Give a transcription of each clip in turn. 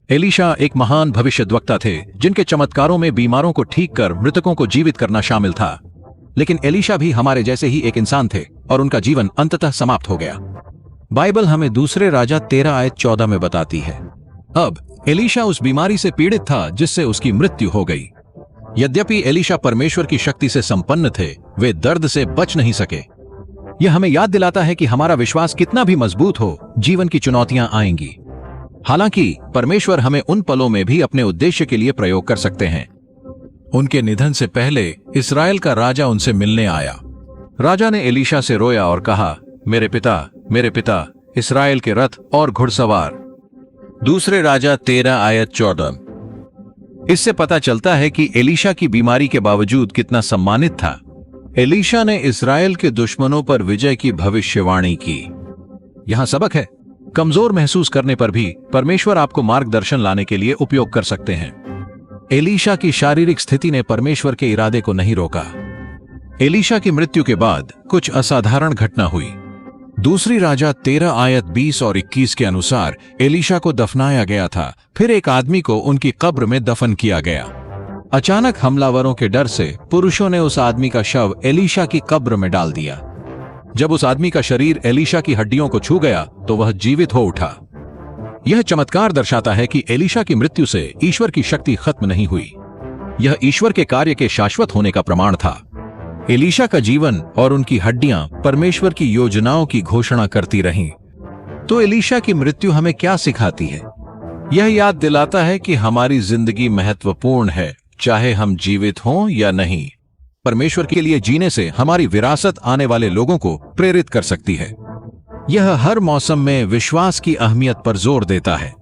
Elisha एक महान भविष्यद्वक्ता थे जिनके चमत्कारों में बीमारों को ठीक कर मृतकों को जीवित करना शामिल था। लेकिन एलीशा भी हमारे जैसे ही एक इंसान थे और उनका जीवन अंततः समाप्त हो गया। बाइबल हमें दूसरे राजा 13:14 में बताती है, अब एलीशा उस बीमारी से पीड़ित था जिससे उसकी मृत्यु हो गई। यद्यपि एलीशा परमेश्वर की शक्ति से संपन्न थे, वे दर्द से बच नहीं सके। यह हमें याद दिलाता है कि हमारा विश्वास कितना भी मजबूत हो, जीवन की चुनौतियां आएंगी। हालांकि परमेश्वर हमें उन पलों में भी अपने उद्देश्य के लिए प्रयोग कर सकते हैं। उनके निधन से पहले इस्राएल का राजा उनसे मिलने आया। राजा ने एलीशा से रोया और कहा, मेरे पिता, इस्राएल के रथ और घुड़सवार। दूसरे राजा 13:14। इससे पता चलता है कि एलीशा की बीमारी के बावजूद कितना सम्मानित था। एलीशा ने इस्राएल के दुश्मनों पर विजय की भविष्यवाणी की। यहां सबक है, कमजोर महसूस करने पर भी परमेश्वर आपको मार्गदर्शन लाने के लिए उपयोग कर सकते हैं। एलीशा की शारीरिक स्थिति ने परमेश्वर के इरादे को नहीं रोका। एलीशा की मृत्यु के बाद कुछ असाधारण घटना हुई। दूसरी राजा 13:20 और 21 के अनुसार एलीशा को दफनाया गया था, फिर एक आदमी को उनकी कब्र में दफन किया गया। अचानक हमलावरों के डर से पुरुषों ने उस आदमी का शव एलीशा की कब्र में डाल दिया। जब उस आदमी का शरीर एलीशा की हड्डियों को छू गया तो वह जीवित हो उठा। यह चमत्कार दर्शाता है कि एलीशा की मृत्यु से ईश्वर की शक्ति खत्म नहीं हुई। यह ईश्वर के कार्य के शाश्वत होने का प्रमाण था। एलीशा का जीवन और उनकी हड्डियां परमेश्वर की योजनाओं की घोषणा करती रहीं। तो एलीशा की मृत्यु हमें क्या सिखाती है? यह याद दिलाता है कि हमारी जिंदगी महत्वपूर्ण है, चाहे हम जीवित हों या नहीं। परमेश्वर के लिए जीने से हमारी विरासत आने वाले लोगों को प्रेरित कर सकती है। यह हर मौसम में विश्वास की अहमियत पर जोर देता है।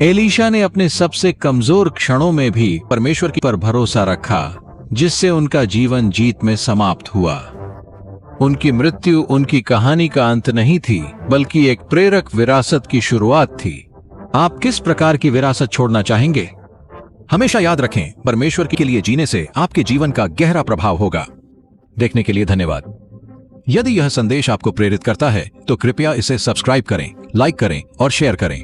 एलीशा ने अपने सबसे कमजोर क्षणों में भी परमेश्वर पर भरोसा रखा, जिससे उनका जीवन जीत में समाप्त हुआ। उनकी मृत्यु उनकी कहानी का अंत नहीं थी, बल्कि एक प्रेरक विरासत की शुरुआत थी। आप किस प्रकार की विरासत छोड़ना चाहेंगे? हमेशा याद रखें, परमेश्वर के लिए जीने से आपके जीवन का गहरा प्रभाव होगा। देखने के लिए धन्यवाद। यदि यह संदेश आपको प्रेरित करता है तो कृपया इसे सब्सक्राइब करें, लाइक करें और शेयर करें।